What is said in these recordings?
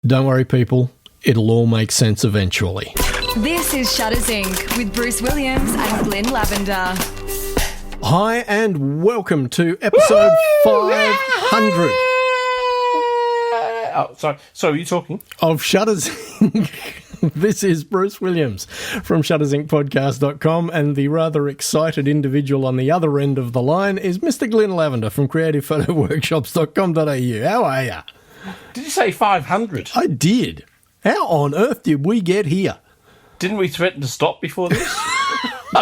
Don't worry, people. It'll all make sense eventually. This is Shutters Inc. with Bruce Williams and Glenn Lavender. Hi, and welcome to episode 500 Oh, sorry, are you talking? of Shutters Inc. This is Bruce Williams from shuttersincpodcast.com, and the rather excited individual on the other end of the line is Mr. Glenn Lavender from creativephotoworkshops.com.au. How are you? Did you say 500? I did. How on earth did we get here? Didn't we threaten to stop before this?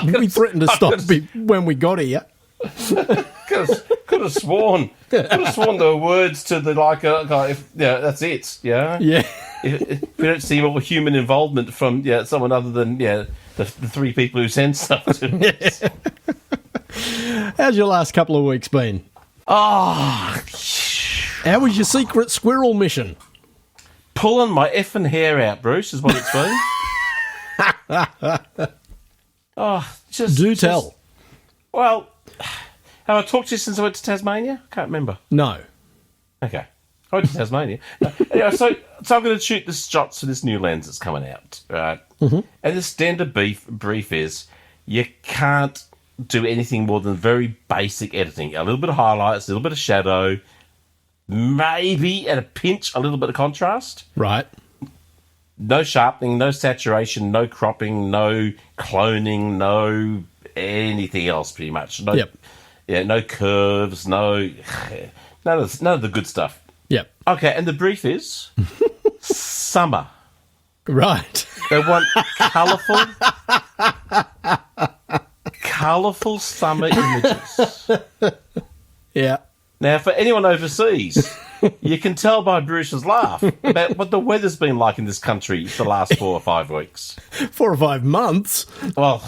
We threatened to stop when we got here. Could have sworn. There were words to the that's it. Yeah. Yeah. If we don't see more human involvement from someone other than the three people who send stuff to us. How's your last couple of weeks been? Oh, How was your secret squirrel mission? pulling my effing hair out, Bruce, is what it's been. Do tell. Well, have I talked to you since I went to Tasmania? Can't remember. No. Okay. I went to Tasmania. Anyway, so I'm going to shoot the shots for this new lens that's coming out, right? Mm-hmm. And the standard brief is you can't do anything more than very basic editing. A little bit of highlights, a little bit of shadow, maybe at a pinch, a little bit of contrast. Right. No sharpening, no saturation, no cropping, no cloning, no anything else pretty much. No, Yep. Yeah, no curves, none of the good stuff. Yep. Okay, and the brief is summer. Right. They want colourful summer images. Yeah. Now, for anyone overseas, you can tell by Bruce's laugh about what the weather's been like in this country for the last 4 or 5 weeks. 4 or 5 months. Well,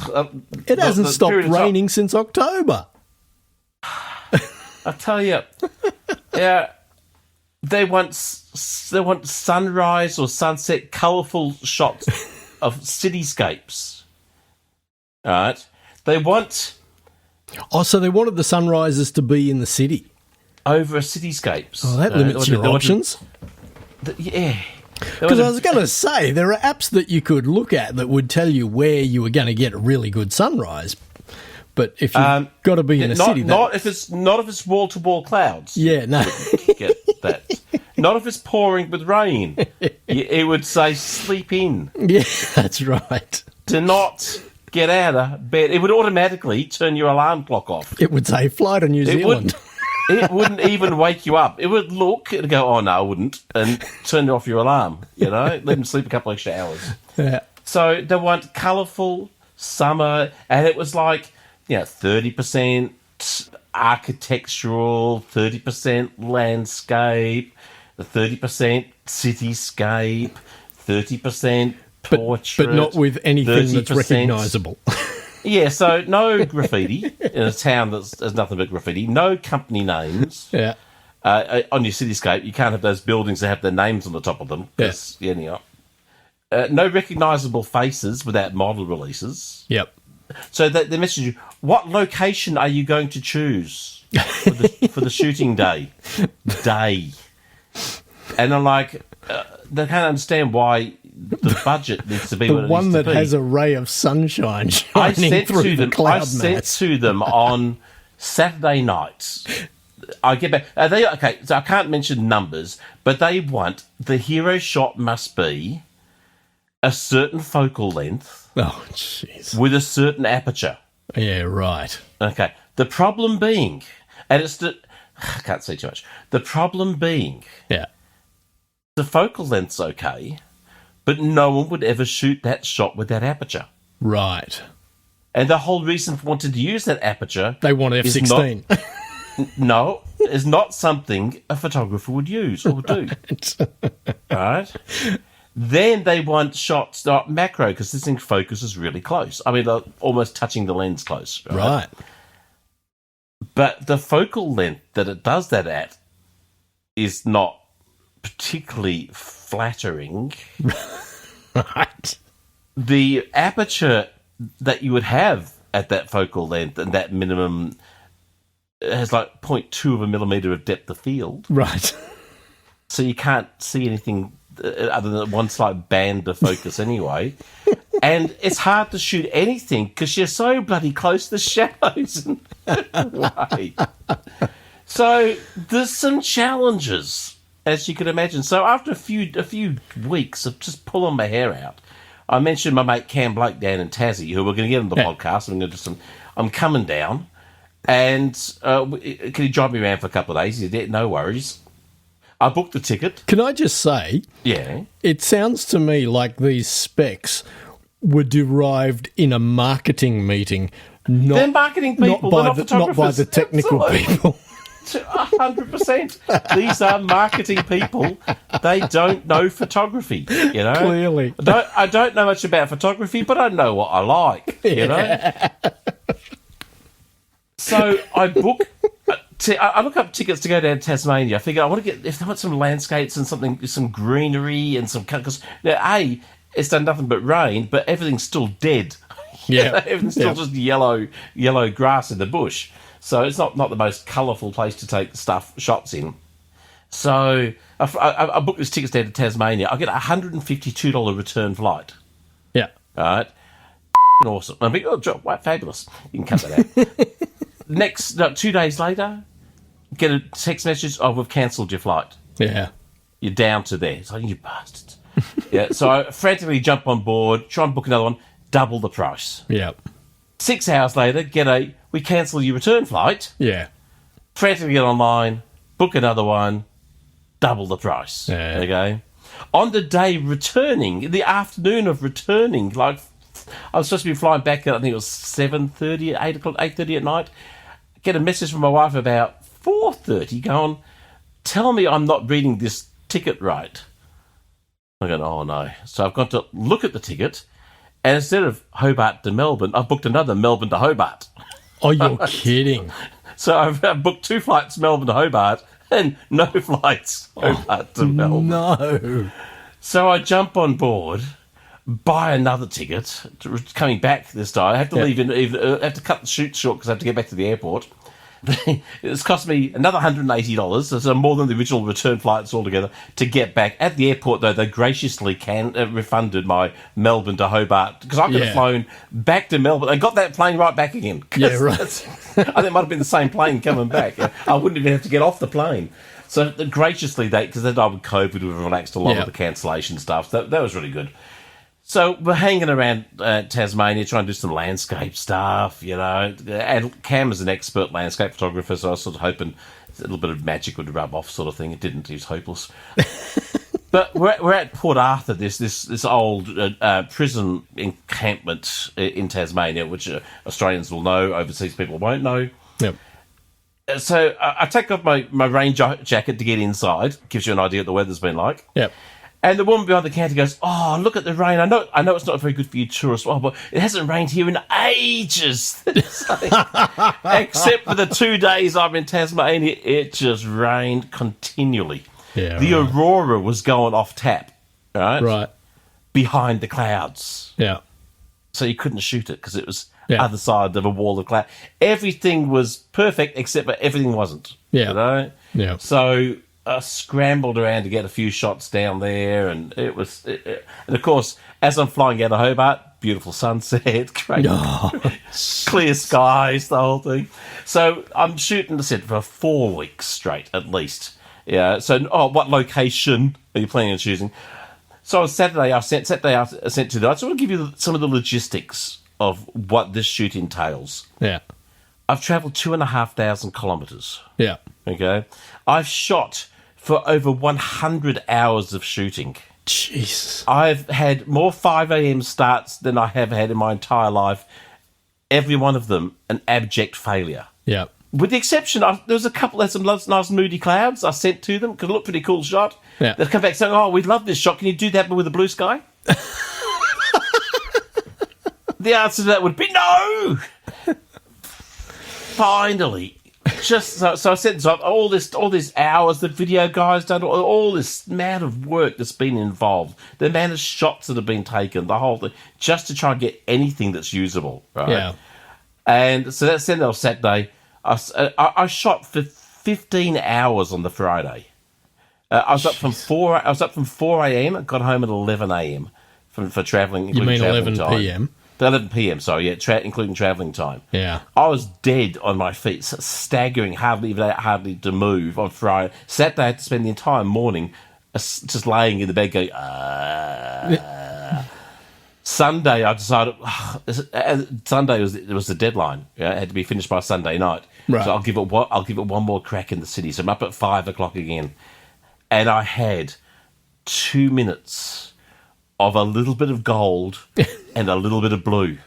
It hasn't stopped period of time- raining since October. I tell you, they want sunrise or sunset, colourful shots of cityscapes. All right, they want Oh, so they wanted the sunrises to be in the city. over cityscapes. Oh, that limits your options. Yeah, Because I was going to say, there are apps that you could look at that would tell you where you were going to get a really good sunrise. But if you've got to be in a city... not if it's wall to wall clouds. Yeah, no. Get that. Not if it's pouring with rain. It would say sleep in. Yeah, that's right. Do not get out of bed. It would automatically turn your alarm clock off. It would say fly to New Zealand. It wouldn't even wake you up. It would look and go, oh no, I wouldn't, and turn off your alarm. Let them sleep a couple of extra hours. Yeah. So they want colourful summer, and it was like 30% architectural, 30% landscape, 30% cityscape, 30% portrait, But not with anything that's 30%. recognisable. Yeah, so no graffiti in a town there's nothing but graffiti. No company names. Yeah. On your cityscape, you can't have those buildings that have their names on the top of them. No recognisable faces without model releases. Yep. So they message you, what location are you going to choose for the shooting day? And I'm like, they can't understand why the budget needs to be The what it one needs to that be. has a ray of sunshine shining through the cloud I said mass. to them on Saturday nights, I get back. So I can't mention numbers, but they want the hero shot must be a certain focal length Oh, jeez. with a certain aperture. Yeah, right. Okay. The problem being, I can't say too much. The problem being, Yeah. the focal length's okay, but no one would ever shoot that shot with that aperture. Right. And the whole reason for wanting to use that aperture... They want F-16. is not something a photographer would use or do. Right? Then they want shots, not macro, because this thing focuses really close. I mean, almost touching the lens close. Right. But the focal length that it does that at is not particularly flattering. Right. The aperture that you would have at that focal length and that minimum has like 0.2 of a millimetre of depth of field. Right. So you can't see anything other than one slight band to focus anyway. And it's hard to shoot anything because you're so bloody close to the shadows. Way. So there's some challenges, as you can imagine. So after a few weeks of just pulling my hair out, I mentioned my mate Cam Blake down in Tassie, who we're going to get on the podcast. I'm going to do some. I'm coming down, and can you drive me around for a couple of days? He said, no worries. I booked the ticket. Can I just say, it sounds to me like these specs were derived in a marketing meeting. They're marketing people, not by the technical people. 100%. These are marketing people. They don't know photography, you know. Clearly. I don't know much about photography, but I know what I like, you know. So I book. I look up tickets to go down to Tasmania. I figure I want to get, if they want some landscapes and some greenery and some, because now it's done nothing but rain, but everything's still dead. Yeah, everything's still just yellow grass in the bush. So it's not the most colourful place to take shots in. So I booked this tickets down to Tasmania. I get a $152 return flight. Yeah, all right, awesome. I think, fabulous. You can cut that out. 2 days later, get a text message, we've cancelled your flight. Yeah. You're down to there. It's like, you bastards. Yeah, so I frantically jump on board, try and book another one, double the price. Yeah. 6 hours later, we cancel your return flight. Yeah. Frantically get online, book another one, double the price. Yeah. Okay? On the day returning, the afternoon of returning, like, I was supposed to be flying back at, I think it was 7:30, 8:30 at night. Get a message from my wife about 4:30 going, tell me I'm not reading this ticket right. I go, oh no. So I've got to look at the ticket, and instead of Hobart to Melbourne, I've booked another Melbourne to Hobart. Oh, you're kidding. So I've booked 2 flights Melbourne to Hobart and no flights Hobart to Melbourne. No. So I jump on board, buy another ticket, coming back this time. I have to leave I have to cut the shoot short because I have to get back to the airport. It's cost me another $180, so more than the original return flights altogether, to get back. At the airport, though, they graciously refunded my Melbourne to Hobart, because I could have flown back to Melbourne and got that plane right back again. Yeah, right. I think it might have been the same plane coming back. I wouldn't even have to get off the plane. So graciously, because they died with COVID, we've relaxed a lot of the cancellation stuff. That was really good. So we're hanging around Tasmania trying to do some landscape stuff, you know. And Cam is an expert landscape photographer, so I was sort of hoping a little bit of magic would rub off, sort of thing. It didn't. He was hopeless. But we're at Port Arthur, this old prison encampment in Tasmania, which Australians will know, overseas people won't know. Yep. So I take off my rain jacket to get inside. Gives you an idea what the weather's been like. Yep. And the woman behind the counter goes, oh, look at the rain. I know it's not very good for you tourists, but it hasn't rained here in ages. Except for the 2 days I'm in Tasmania, it just rained continually. Yeah, the aurora was going off tap, right? Right. Behind the clouds. Yeah. So you couldn't shoot it because it was other side of a wall of cloud. Everything was perfect except for everything wasn't. Yeah. You know? Yeah. So I scrambled around to get a few shots down there, and it was... and, of course, as I'm flying out of Hobart, beautiful sunset, great clear skies, the whole thing. So I'm shooting the set for 4 weeks straight, at least. Yeah. So, what location are you planning on choosing? So on Saturday, I sent to the... I just want to give you some of the logistics of what this shoot entails. Yeah. I've travelled 2,500 kilometres. Yeah. Okay. I've shot for over 100 hours of shooting. Jesus. I've had more 5 a.m. starts than I have had in my entire life. Every one of them an abject failure. Yeah. With the exception, there was a couple of some nice moody clouds I sent to them because it looked pretty cool shot. Yeah. They've come back saying, oh, we love this shot. Can you do that but with a blue sky? The answer to that would be no. Finally. Just so I said, all these hours the video guy's done, all this amount of work that's been involved, the amount of shots that have been taken, the whole thing, just to try and get anything that's usable, right? Yeah. And so that's on Saturday. I shot for 15 hours on the Friday. I was up from 4 a.m. and got home at 11 a.m. for travelling. You mean 11 time. p.m.? 11 p.m. Sorry, yeah, including travelling time. Yeah, I was dead on my feet, staggering, hardly to move on Friday. Saturday, I had to spend the entire morning just laying in the bed going. Sunday, I decided Sunday was the deadline. Yeah, it had to be finished by Sunday night. Right. So I'll give it one more crack in the city. So I'm up at 5 o'clock again, and I had 2 minutes of a little bit of gold and a little bit of blue.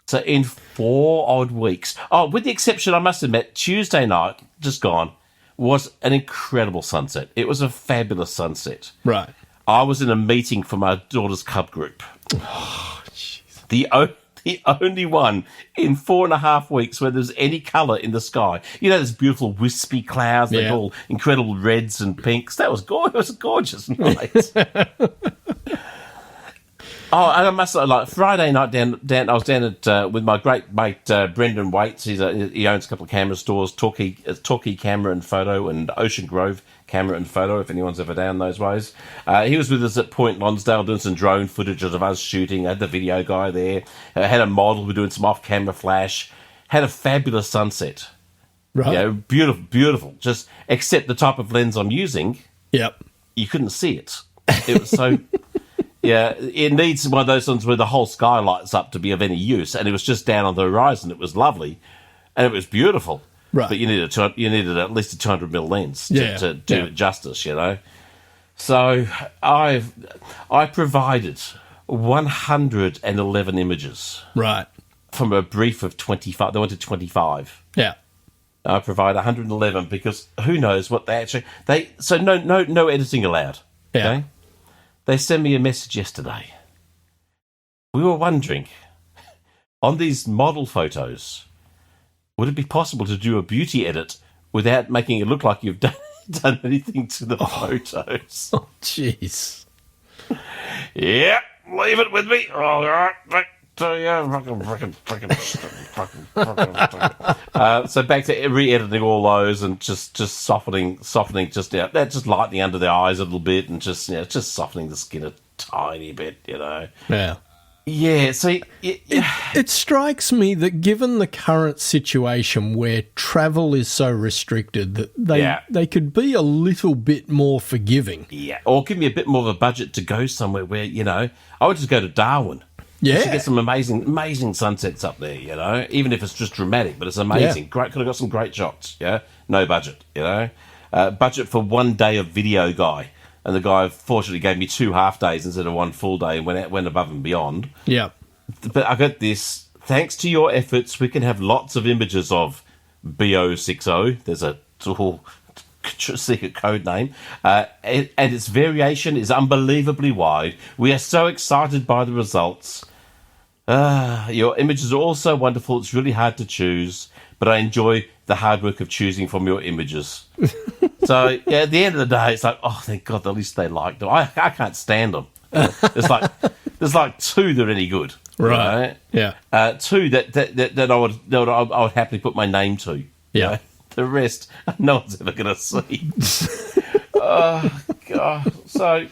So in 4 odd weeks, with the exception, I must admit, Tuesday night, just gone, was an incredible sunset. It was a fabulous sunset. right. I was in a meeting for my daughter's club group. Oh, jeez. The only one in 4.5 weeks where there's any colour in the sky. You know, there's beautiful wispy clouds, they're all incredible reds and pinks. That was gorgeous. It was a gorgeous night. And I must say, like Friday night down I was down at with my great mate Brendan Waits. He owns a couple of camera stores, Torquay Camera and Photo, and Ocean Grove Camera and Photo. If anyone's ever down those ways, he was with us at Point Lonsdale doing some drone footage of us shooting. I had the video guy there. Had a model. We're doing some off-camera flash. Had a fabulous sunset. Right. You know, beautiful, beautiful. Just except the type of lens I'm using, Yep. you couldn't see it. It was so. Yeah, it needs one of those ones where the whole sky lights up to be of any use, and it was just down on the horizon. It was lovely, and it was beautiful. Right. But you needed at least a 200mm lens to do it justice, you know. So I provided 111 images. Right. From a brief of 25. They wanted 25. Yeah. I provide 111 because who knows what so no editing allowed. Yeah. Okay? They sent me a message yesterday. We were wondering, on these model photos, would it be possible to do a beauty edit without making it look like you've done anything to the photos? Oh, jeez. Yeah, leave it with me. All right, back to you. So back to re-editing all those and just softening, just lightening under the eyes a little bit and just softening the skin a tiny bit, you know. Yeah. Yeah, so It strikes me that given the current situation where travel is so restricted that they could be a little bit more forgiving. Yeah, or give me a bit more of a budget to go somewhere where, you know, I would just go to Darwin. Yeah. You should get some amazing sunsets up there, you know, even if it's just dramatic, but it's amazing. Yeah. Great, could have got some great shots, yeah? No budget, you know. Budget for 1 day of video guy. And the guy fortunately gave me 2 half days instead of 1 full day and went above and beyond. Yeah. But I got this. Thanks to your efforts, we can have lots of images of BO60. There's a secret code name. And its variation is unbelievably wide. We are so excited by the results. Your images are also wonderful. It's really hard to choose, but I enjoy the hard work of choosing from your images. So, yeah, at the end of the day, it's like, oh, thank God, at least they liked them. I can't stand them. There's like 2 that are any good. Right. Yeah. 2 that I would happily put my name to. Yeah. You know? The rest, no one's ever going to see. Oh, God. So,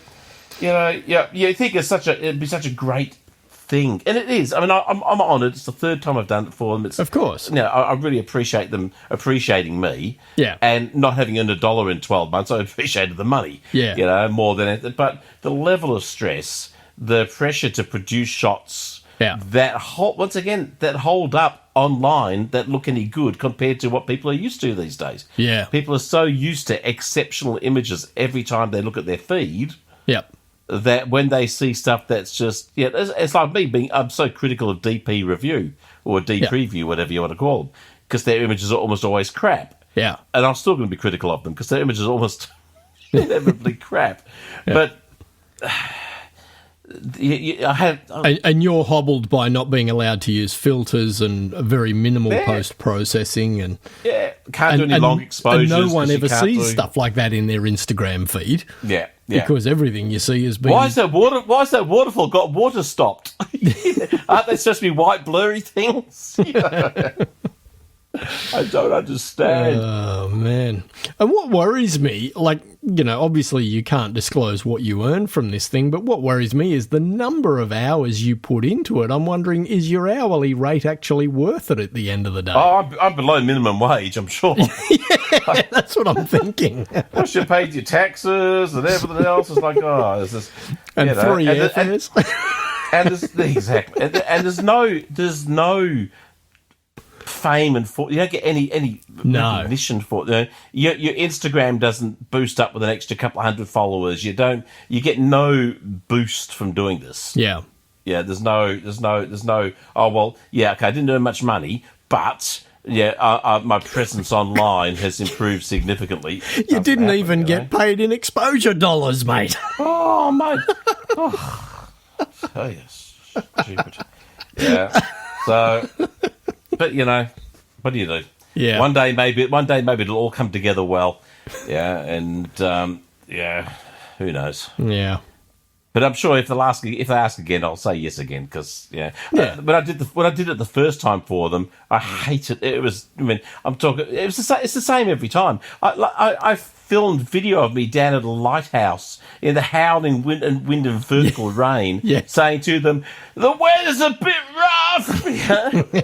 you know, you think it'd be such a great thing, and it is. I mean, I'm honoured. It's the 3rd time I've done it for them. Of course. You know, I really appreciate them appreciating me. Yeah. And not having earned $1 in 12 months, I appreciated the money. Yeah. You know, more than it. But the level of stress, the pressure to produce shots, that hold up online that look any good compared to what people are used to these days. Yeah. People are so used to exceptional images every time they look at their feed. Yep. That when they see stuff that's just, it's like me I'm so critical of DP review or D preview, whatever you want to call them, because their images are almost always crap. Yeah. And I'm still going to be critical of them because their images are almost inevitably crap. Yeah. But and you're hobbled by not being allowed to use filters and a very minimal post-processing and can't do any long exposures. And no one ever sees stuff like that in their Instagram feed. Yeah. Because everything you see is being... Why is that waterfall got water stopped? Aren't they supposed to be white blurry things? I don't understand. Oh, man. And what worries me, like, obviously you can't disclose what you earn from this thing, but what worries me is the number of hours you put into it. I'm wondering, is your hourly rate actually worth it at the end of the day? Oh, I'm below minimum wage, I'm sure. Yeah, that's what I'm thinking. Once you paid your taxes and everything else, it's like, oh, this is... And 3 airfares. And exactly. And there's no fame and you don't get any recognition for it. Your Instagram doesn't boost up with an extra couple of hundred followers. You get no boost from doing this. Yeah. Yeah, there's no oh well, yeah, okay, I didn't earn much money, but yeah, my presence online has improved significantly. You didn't even get paid in exposure dollars, mate. Oh, mate. Oh, yes. Stupid. Yeah. So, but what do you do? Yeah. One day maybe it'll all come together well. Yeah, and who knows? Yeah. But I'm sure if they ask again, I'll say yes again because But I did when I did it the first time for them, I hated it. It was it's the same every time. I filmed video of me down at a lighthouse in the howling wind and vertical rain, saying to them, "The weather's a bit rough."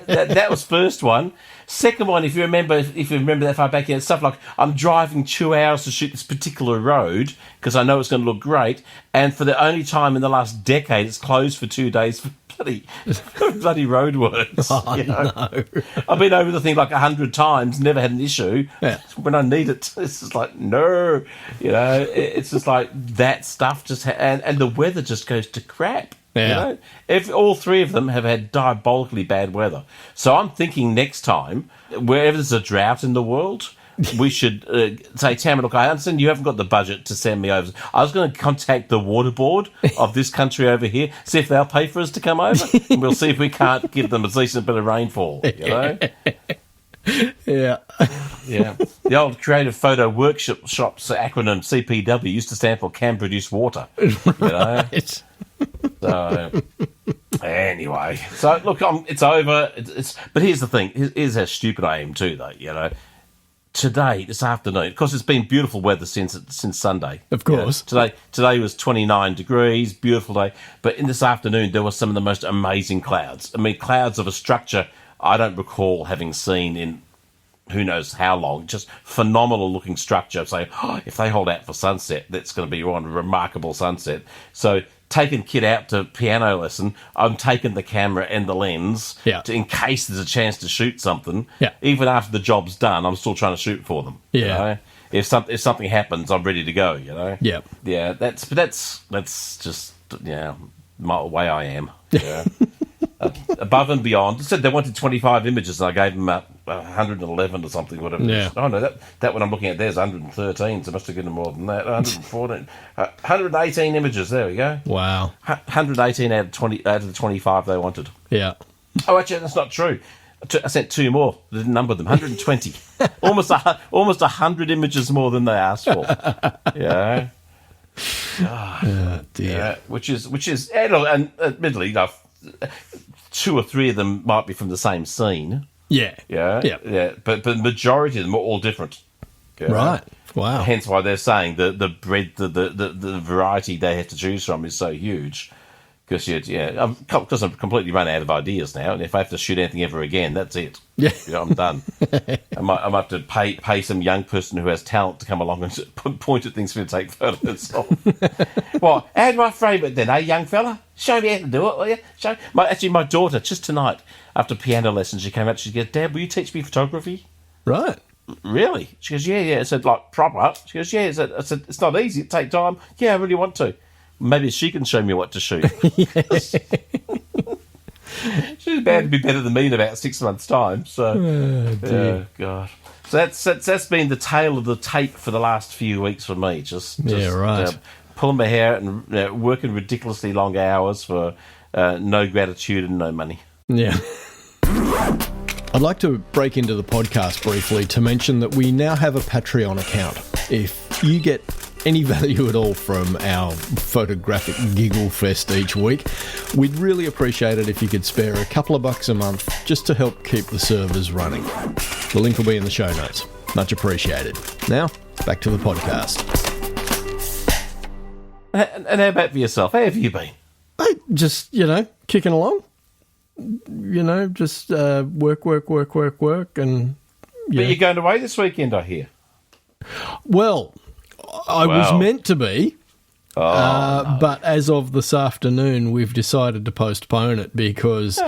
that was first one. Second one, if you remember that far back, stuff like I'm driving 2 hours to shoot this particular road because I know it's going to look great, and for the only time in the last decade, it's closed for 2 days for bloody roadworks. Oh, no. I've been over the thing like 100 times, never had an issue. Yeah. When I need it, it's just like no, it's just like that stuff just and the weather just goes to crap. Yeah. If all three of them have had diabolically bad weather. So I'm thinking next time, wherever there's a drought in the world, we should say, Tam, look, I understand you haven't got the budget to send me over. I was going to contact the water board of this country over here, see if they'll pay for us to come over, and we'll see if we can't give them a decent bit of rainfall, Yeah. Yeah. The old Creative Photo Workshops acronym CPW used to stand for Can Produce Water. Right. So anyway, look, it's over. But here's the thing. Here's how stupid I am too, though. Today, this afternoon, because it's been beautiful weather since Sunday. Of course. Today was 29 degrees, beautiful day. But in this afternoon, there were some of the most amazing clouds. I mean, clouds of a structure I don't recall having seen in who knows how long. Just phenomenal looking structure. So if they hold out for sunset, that's going to be one remarkable sunset. So taking Kid out to piano lesson, I'm taking the camera and the lens in case there's a chance to shoot something. Yeah. Even after the job's done, I'm still trying to shoot for them. Yeah. If something happens, I'm ready to go. Yeah. Yeah. That's just my way I am. Yeah. Above and beyond. They said they wanted 25 images, and I gave them 111 or something, whatever. Yeah. Oh, no, that one I'm looking at there's 113, so I must have given them more than that. 114. 118 images, there we go. Wow. 118 out of the 25 they wanted. Yeah. Oh, actually, that's not true. I sent 2 more. I didn't number them. 120. almost 100 images more than they asked for. Yeah. Oh, dear. Yeah, which is, and admittedly, 2 or 3 of them might be from the same scene. Yeah. Yeah. But the majority of them are all different. Yeah. Right. Wow. Hence why they're saying the breadth, the variety they have to choose from is so huge. Because I'm completely run out of ideas now, and if I have to shoot anything ever again, that's it. Yeah. I'm done. I might have to pay some young person who has talent to come along and point at things for me to take photos of. Well, how do I frame it then, young fella? Show me how to do it, will you? My daughter, just tonight, after piano lessons, she came out, she goes, Dad, will you teach me photography? Right. Really? She goes, yeah. I said, like, proper? She goes, yeah. I said, it's not easy, it takes time. Yeah, I really want to. Maybe she can show me what to shoot. She's bound to be better than me in about 6 months' time. So, oh God. So that's been the tale of the tape for the last few weeks for me. Just right. Pulling my hair out and working ridiculously long hours for no gratitude and no money. Yeah. I'd like to break into the podcast briefly to mention that we now have a Patreon account. If you get any value at all from our photographic giggle fest each week, we'd really appreciate it if you could spare a couple of bucks a month just to help keep the servers running. The link will be in the show notes. Much appreciated. Now, back to the podcast. And how about for yourself? How have you been? Hey, just, kicking along. Just work, and... But you're going away this weekend, I hear. Well, I was meant to be, No. but as of this afternoon, we've decided to postpone it because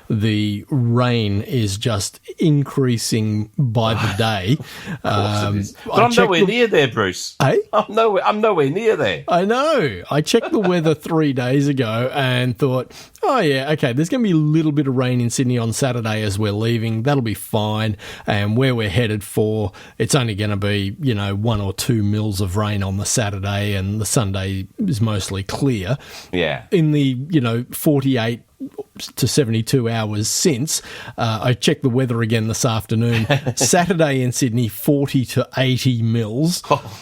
the rain is just increasing by the day. But I'm nowhere near there, Bruce. Hey? I'm nowhere near there. I know. I checked the weather 3 days ago and thought, oh, yeah, okay, there's going to be a little bit of rain in Sydney on Saturday as we're leaving. That'll be fine. And where we're headed for, it's only going to be, 1 or 2 mils of rain on the Saturday, and the Sunday is mostly clear. Yeah. In the, 48 to 72 hours since, I checked the weather again this afternoon. Saturday in Sydney, 40 to 80 mils. Oh,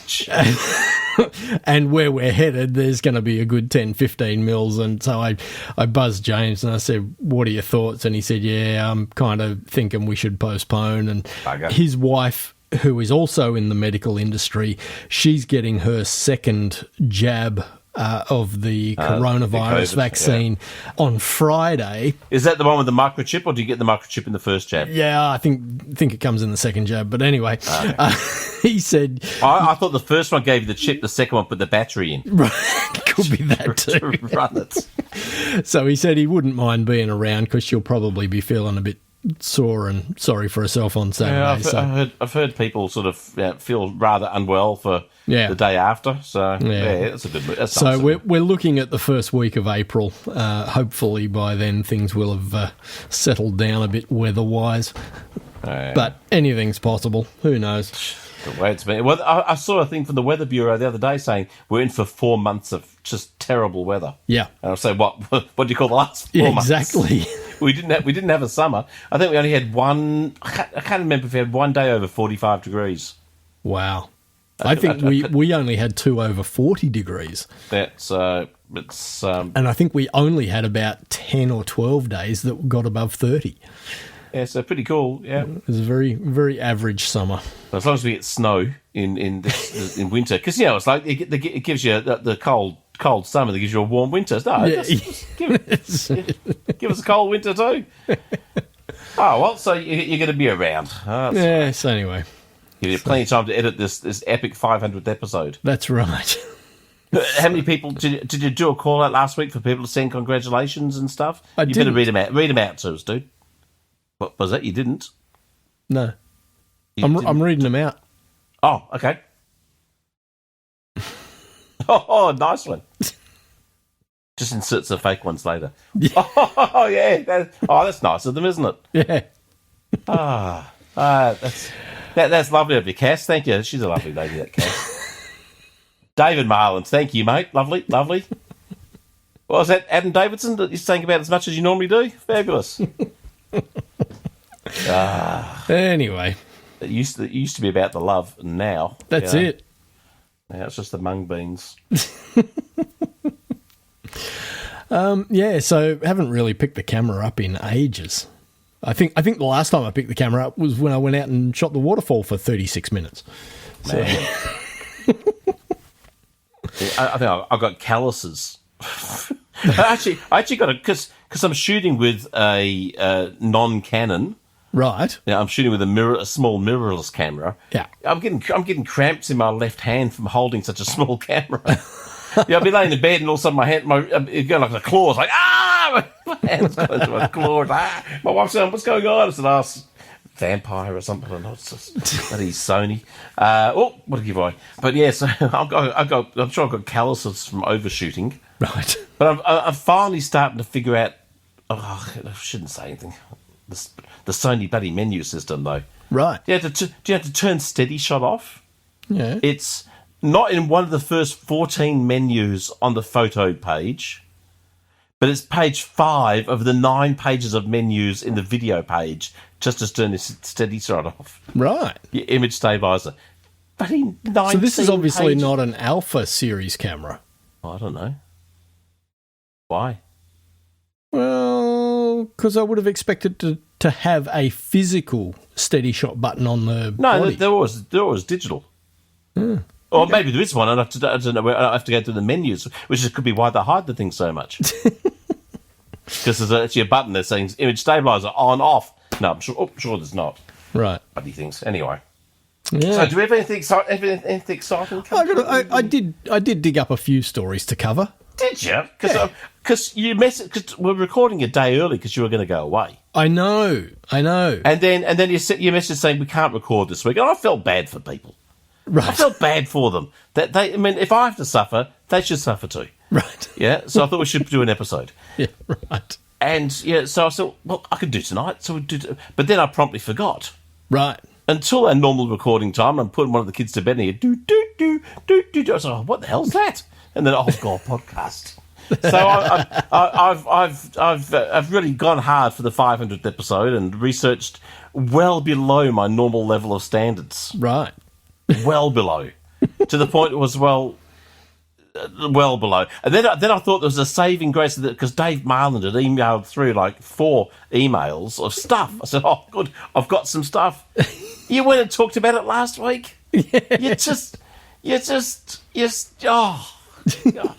and where we're headed, there's going to be a good 10, 15 mils. And so I buzzed James and I said, what are your thoughts? And he said, yeah, I'm kind of thinking we should postpone. And his wife, who is also in the medical industry, she's getting her second jab of the coronavirus vaccine on Friday. Is that the one with the microchip, or do you get the microchip in the first jab? Yeah, I think it comes in the second jab. But anyway, he said... I thought the first one gave you the chip, the second one put the battery in. Could be that too. To run it. So he said he wouldn't mind being around because she'll probably be feeling a bit sore and sorry for herself on Saturday. Yeah, I've heard people sort of feel rather unwell for the day after. So that's a good. That's so we're looking at the first week of April. Hopefully by then things will have settled down a bit weather-wise. But anything's possible. Who knows? The way it's been. Well, I saw a thing from the Weather Bureau the other day saying we're in for 4 months of just terrible weather. Yeah. And I'll say, what do you call the last 4 months? Exactly. We didn't have a summer. I think we only had one. I can't remember if we had one day over 45 degrees. Wow. I think we only had 2 over 40 degrees. That's and I think we only had about 10 or 12 days that got above 30. Yeah, so pretty cool. Yeah, it was a very, very average summer. As long as we get snow in winter, because it's like it gives you the cold summer that gives you a warm winter. No, give us a cold winter too. Oh well, so you're going to be around. Yes. Anyway, you have plenty of time to edit this epic 500th episode. That's right. How many people did you do a call out last week for people to send congratulations and stuff? You didn't. Better read them out to us, dude. What was that? You didn't? No. I'm reading them out. Oh, okay. Oh, nice one. Just insert the fake ones later. Yeah. Oh, yeah. That's nice of them, isn't it? Yeah. That's lovely of you, Cass. Thank you. She's a lovely lady, that Cass. David Marlins. Thank you, mate. Lovely. What was that, Adam Davidson, that you're saying about as much as you normally do? Fabulous. Anyway, it used to be about the love, and now that's it. Now it's just the mung beans. So haven't really picked the camera up in ages. I think the last time I picked the camera up was when I went out and shot the waterfall for 36 minutes. So. I think I got calluses. I actually got it because I'm shooting with a non-Canon. Right. Yeah, I'm shooting with a small mirrorless camera. Yeah. I'm getting cramps in my left hand from holding such a small camera. I'll be laying in bed and all of a sudden my hand, it goes like a claw. It's like, my hand's going to a claw. My wife's saying, what's going on? I said, vampire or something. Or not. It's just bloody Sony. What a giveaway. But yeah, so I'm sure I've got calluses from overshooting. Right. But I'm finally starting to figure out, I shouldn't say anything. The Sony bloody menu system, though. Right. Do you have to turn steady shot off? Yeah. It's not in one of the first 14 menus on the photo page, but it's page 5 of the 9 pages of menus in the video page, just to turn this steady shot off. Right. Your image stabilizer. bloody 19 So this is obviously pages. not an Alpha series camera. I don't know. Why? Well, because I would have expected to have a physical steady shot button on the No, body. they're always digital. Or maybe there is one. I don't know. I have to go through the menus, which could be why they hide the thing so much. Because there's actually a button that saying image stabilizer on, off. No, I'm sure there's not. Right. Bloody things. Anyway. Yeah. So do we have anything exciting? I did dig up a few stories to cover. Did you? Because because we're recording a day early because you were going to go away. I know. And then you sent your message saying we can't record this week, and I felt bad for people. Right. I felt bad for them. If I have to suffer, they should suffer too. Right. Yeah. So I thought we should do an episode. Yeah. Right. And so I said, well, I could do tonight. So we did, but then I promptly forgot. Right. Until our normal recording time, I'm putting one of the kids to bed and he do. I was like, oh, what the hell's that? And then, oh god, podcast. So I've really gone hard for the 500th episode and researched well below my normal level of standards. Right. Well below, to the point it was well below. And then I thought there was a saving grace because Dave Marland had emailed through like 4 emails of stuff. I said, oh good, I've got some stuff. You went and talked about it last week. Yeah. Oh. God.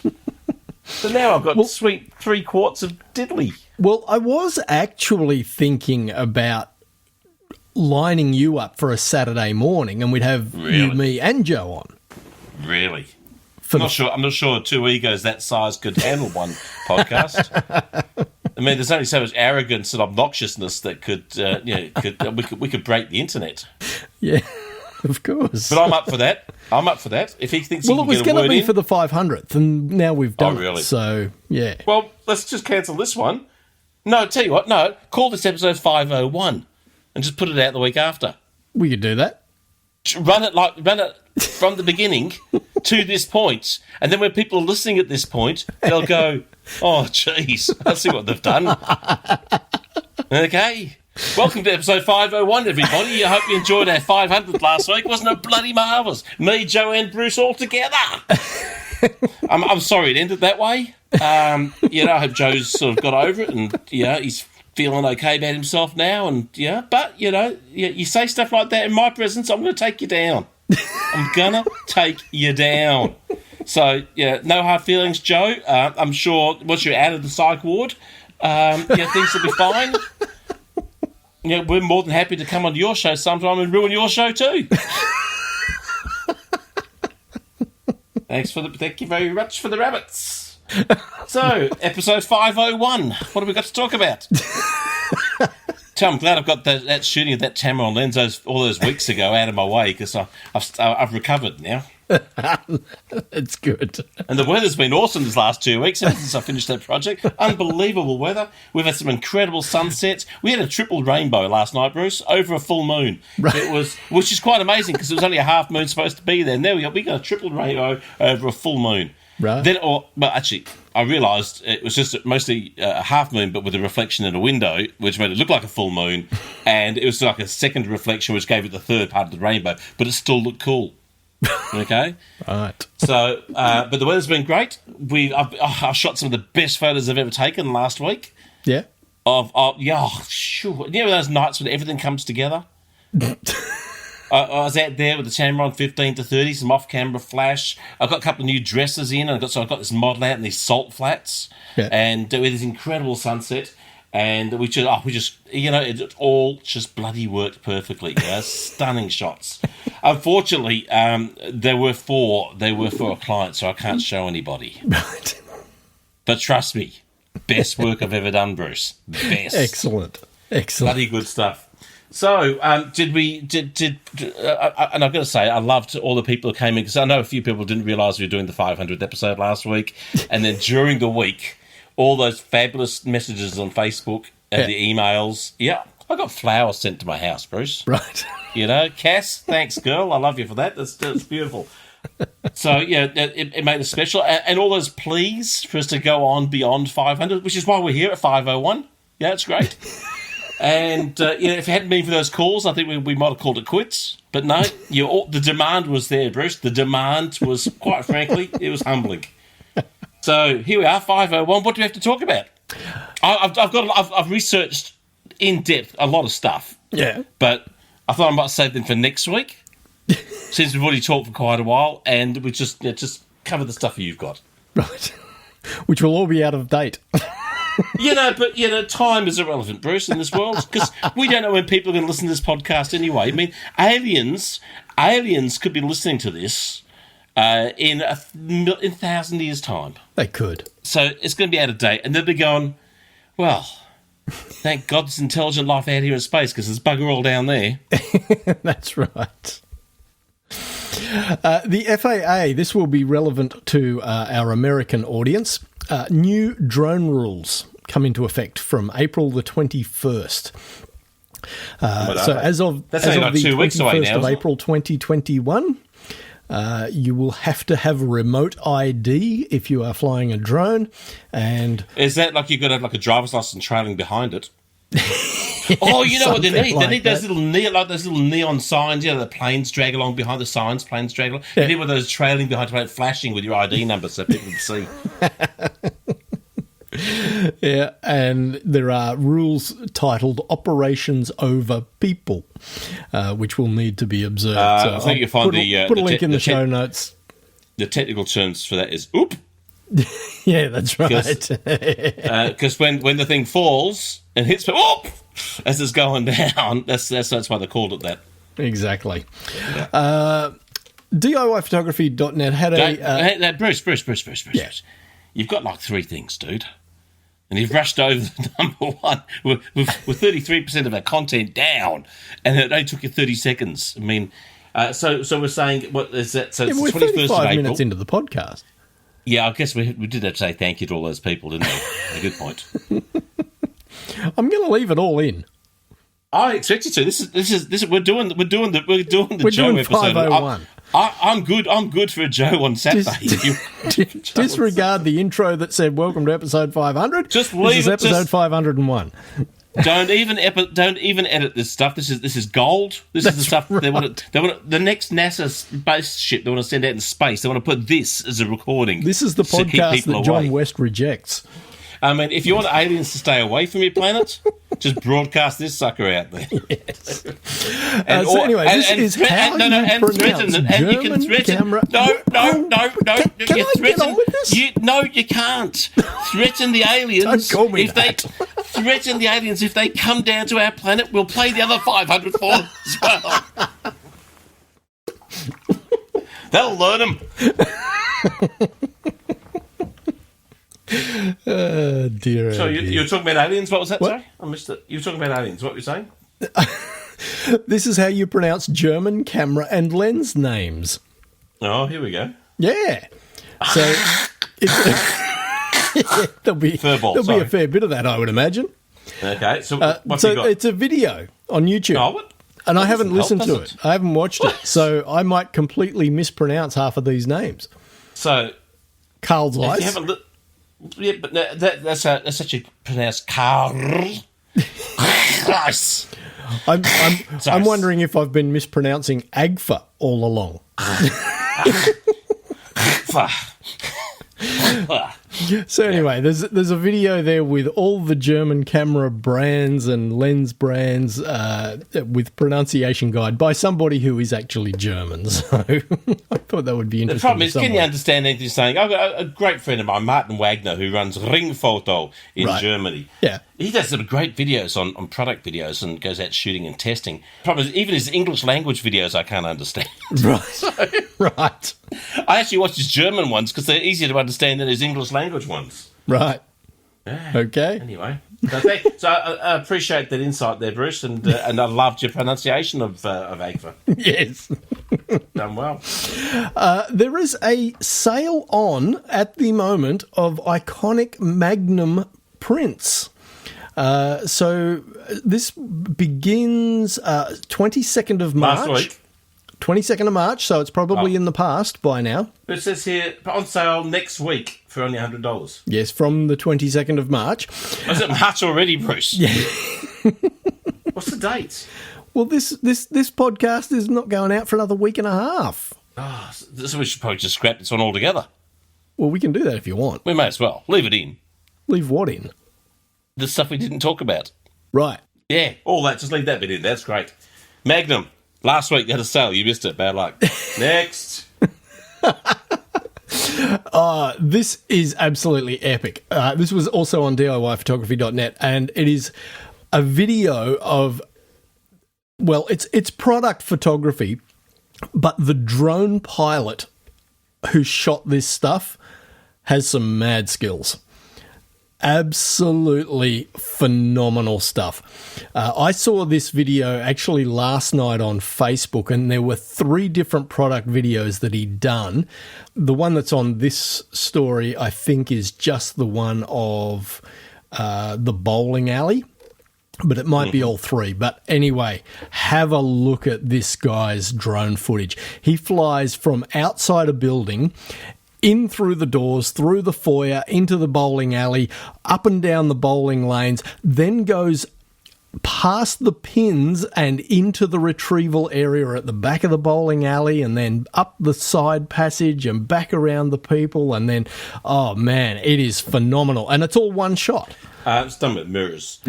So now I've got sweet 3 quarts of diddly. Well, I was actually thinking about lining you up for a Saturday morning, and we'd have you, me, and Joe on. Really? I'm not sure 2 egos that size could handle one podcast. I mean, there's only so much arrogance and obnoxiousness that we could break the internet. Yeah, of course. But I'm up for that. If he thinks well, he it was can get a going to word be in, for the 500th, and now we've done really? it. So, yeah. Well, let's just cancel this one. No, tell you what. No, call this episode 501 and just put it out the week after. We could do that. Run it from the beginning to this point, and then when people are listening at this point, they'll go, "Oh, jeez, let's see what they've done." Okay, welcome to episode 501, everybody. I hope you enjoyed our 500th last week. Wasn't it bloody marvellous? Me, Joe, and Bruce all together. I'm sorry it ended that way. I hope Joe's sort of got over it, and he's feeling okay about himself now, and but you say stuff like that in my presence, I'm going to take you down. I'm gonna take you down. So no hard feelings, Joe. I'm sure once you're out of the psych ward, things will be fine. We're more than happy to come on your show sometime and ruin your show too. Thank you very much for the rabbits. So, episode 501. What have we got to talk about? I'm glad I've got that shooting of that Tamron lens all those weeks ago out of my way because I've recovered now. It's good. And the weather's been awesome this last 2 weeks ever since I finished that project. Unbelievable weather. We've had some incredible sunsets. We had a triple rainbow last night, Bruce, over a full moon. Right. Which is quite amazing because it was only a half moon supposed to be there. And there we got a triple rainbow over a full moon. Right. Actually, I realised it was just mostly a half moon, but with a reflection in a window, which made it look like a full moon, and it was like a second reflection, which gave it the third part of the rainbow, but it still looked cool. Okay, right. So, but the weather's been great. I've shot some of the best photos I've ever taken last week. Yeah. Sure. Those nights when everything comes together. I was out there with the Tamron 15 to 30, some off-camera flash. I've got a couple of new dresses in. I've got this model out in these salt flats, and with this incredible sunset. And we just it all just bloody worked perfectly. Stunning shots. Unfortunately, there were for a client, so I can't show anybody. Right. But trust me, best work I've ever done, Bruce. Best. Excellent. Bloody good stuff. So, and I've got to say, I loved all the people who came in, because I know a few people didn't realise we were doing the 500th episode last week. And then during the week, all those fabulous messages on Facebook and the emails. Yeah, I got flowers sent to my house, Bruce. Right. Cass, thanks, girl. I love you for that. That's beautiful. So, it made it special. And all those pleas for us to go on beyond 500, which is why we're here at 501. Yeah, it's great. And if it hadn't been for those calls, I think we might have called it quits. But no, the demand was there, Bruce. The demand was, quite frankly, it was humbling. So here we are, 5:01. What do we have to talk about? I've researched in depth a lot of stuff. Yeah. But I thought I might save them for next week, since we've already talked for quite a while, and we just cover the stuff you've got. Right. Which will all be out of date. But time is irrelevant, Bruce, in this world, because we don't know when people are going to listen to this podcast anyway. I mean, aliens could be listening to this in 1,000 years' time. They could. So it's going to be out of date, and they'll be going, well, thank God there's intelligent life out here in space, because there's bugger all down there. That's right. The FAA, this will be relevant to our American audience. New drone rules come into effect from April the 21st. So as of the 21st of April 2021, you will have to have a remote ID if you are flying a drone. And is that like you've got to have like a driver's license trailing behind it? Oh, you know what they need? They need those little neon signs. The planes drag along behind the signs. Planes drag along. Yeah. You need one of those trailing behind, flashing with your ID number so people can see. Yeah, and there are rules titled "Operations Over People," which will need to be observed. So I think you'll find put a link in the show notes. The technical terms for that is "oop." Yeah, that's right. Because when the thing falls and hits, whoop, as it's going down, that's why they called it that. Exactly. Yeah. DIYphotography.net had Bruce. Yeah. You've got like 3 things, dude. And you've rushed over the number 1 with 33% of our content down, and it only took you 30 seconds. I mean, so we're saying, what is that? So it's we're 21st 35 of April. minutes into the podcast. Yeah, I guess we did have to say thank you to all those people, didn't we? A good point. I'm going to leave it all in. I expect you to. This is we're doing the Joe episode. 501. I'm good for a Joe on Saturday. Disregard the intro that said "Welcome to episode 500." Just leave this is episode 501. Don't even edit this stuff. This is gold. This is the stuff right. They want. The next NASA spaceship they want to send out in space. They want to put this as a recording. This is the podcast that John West rejects. I mean, if you want aliens to stay away from your planet, just broadcast this sucker out there. Yes. This is how you pronounce German camera. No. Can I get on with this? You can't. Threaten the aliens. Don't call me that. Threaten the aliens if they come down to our planet. We'll play the other 500 for them as well. That'll learn them. Dear. So you were talking about aliens. What was that? What? Sorry, I missed it. You were talking about aliens. What were you saying? This is how you pronounce German camera and lens names. Oh, here we go. Yeah. So there'll be a fair bit of that, I would imagine. Okay. So what's you got? It's a video on YouTube. Oh, what? And I haven't listened to it. I haven't watched it. So I might completely mispronounce half of these names. So Carl's Ice. Yeah, but that's actually pronounced Carl. I'm wondering if I've been mispronouncing Agfa all along. So anyway, there's a video there with all the German camera brands and lens brands with pronunciation guide by somebody who is actually German. So I thought that would be interesting. The problem is, can you understand anything you're saying? I've got a great friend of mine, Martin Wagner, who runs Ring Photo in Germany. Yeah. He does some great videos on product videos and goes out shooting and testing. Problem is, even his English language videos I can't understand. Right. Right. I actually watch his German ones because they're easier to understand than his English language ones. Right. Yeah. Okay. Anyway, so I appreciate that insight there, Bruce, and I loved your pronunciation of Agfa. Yes. Done well. There is a sale on at the moment of iconic Magnum prints. So this begins 22nd of March. Last week. 22nd of March, so it's probably in the past by now. It says here, on sale next week for only $100. Yes, from the 22nd of March. Is it March already, Bruce? Yeah. What's the date? Well, this podcast is not going out for another week and a half. Oh, so we should probably just scrap this one altogether. Well, we can do that if you want. We may as well. Leave it in. Leave what in? The stuff we didn't talk about. Right. Yeah, all that. Just leave that bit in. That's great. Magnum. Last week you had a sale. You missed it. Bad luck. Next. This is absolutely epic. This was also on DIYphotography.net, and it is a video of, well, it's product photography, but the drone pilot who shot this stuff has some mad skills. Absolutely phenomenal stuff. I saw this video actually last night on Facebook, and there were 3 different product videos that he'd done. The one that's on this story, I think, is just the one of the bowling alley, but it might be all 3. But anyway, have a look at this guy's drone footage. He flies from outside a building, in through the doors, through the foyer, into the bowling alley, up and down the bowling lanes, then goes past the pins and into the retrieval area at the back of the bowling alley, and then up the side passage and back around the people, and then, oh man, it is phenomenal. And it's all one shot. It's done with mirrors.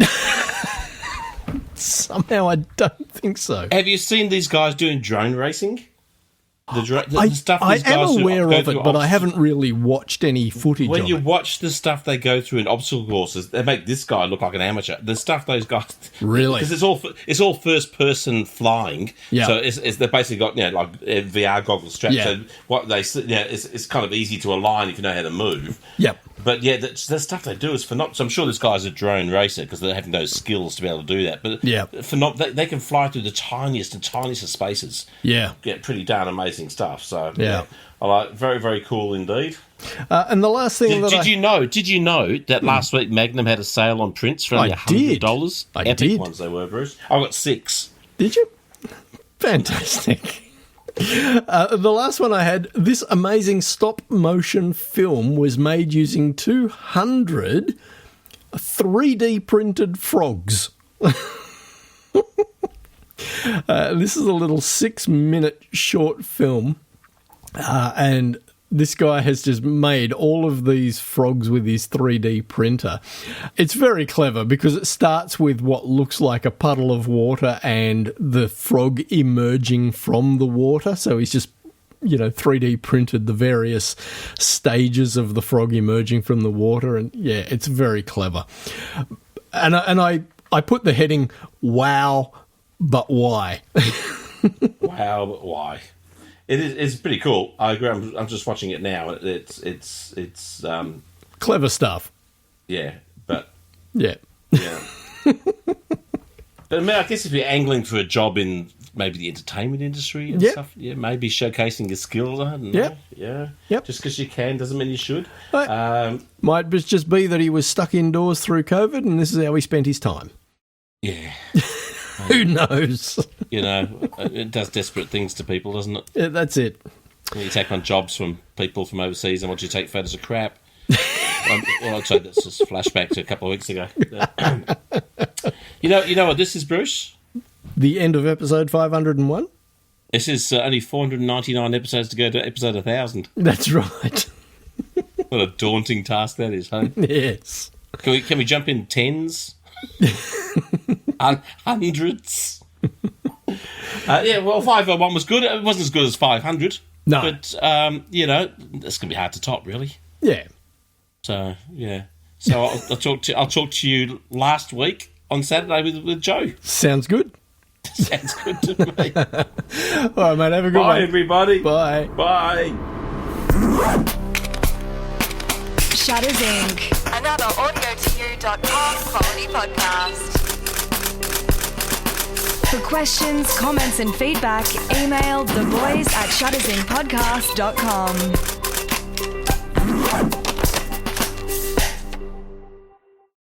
Somehow I don't think so. Have you seen these guys doing drone racing? The stuff I these guys am aware go of it, but I haven't really watched any footage When of you it. watch the stuff they go through in obstacle courses, they make this guy look like an amateur. The stuff those guys... Really? Because it's all first-person flying. Yeah. So they've basically got, like VR goggles strapped. Yeah. So what they... it's kind of easy to align if you know how to move. Yep. But yeah, the stuff they do is phenomenal. So I'm sure this guy's a drone racer because they're having those skills to be able to do that. But yeah, they can fly through the tiniest and tiniest of spaces. Yeah. Get pretty darn amazing stuff. So yeah. I like very, very cool indeed. And the last thing Did you know that last week Magnum had a sale on prints for only $100? I Epic did. Ones they were, Bruce. I got 6. Did you? Fantastic. The last one I had, this amazing stop-motion film was made using 200 3D printed frogs. This is a little 6-minute short film, and this guy has just made all of these frogs with his 3D printer. It's very clever because it starts with what looks like a puddle of water and the frog emerging from the water. So he's just, 3D printed the various stages of the frog emerging from the water. And yeah, it's very clever. And I put the heading, wow, but why? Wow, but why? It's pretty cool. I agree. I'm just watching it now. It's clever stuff. Yeah, but yeah. But I mean, I guess if you're angling for a job in maybe the entertainment industry and stuff, maybe showcasing your skills. I don't know. Yep. Just because you can doesn't mean you should. Might just be that he was stuck indoors through COVID, and this is how he spent his time. Yeah. Who knows? It does desperate things to people, doesn't it? Yeah, that's it. When you take on jobs from people from overseas and want you to take photos of crap. Well, I'd say that's just a flashback to a couple of weeks ago. You know what this is, Bruce? The end of episode 501? This is only 499 episodes to go to episode 1,000. That's right. What a daunting task that is, huh? Yes. Can we jump in tens? Hundreds? Well, 501 was good. It wasn't as good as 500. No. But, it's going to be hard to top, really. Yeah. So, yeah. So I'll talk to you last week on Saturday with Joe. Sounds good. Sounds good to me. All right, mate. Have a good one. Bye, everybody. Bye. Bye. Shutters Inc. Another AudioToYou.com quality podcast. For questions, comments and feedback, email theboys@shuttersincpodcast.com.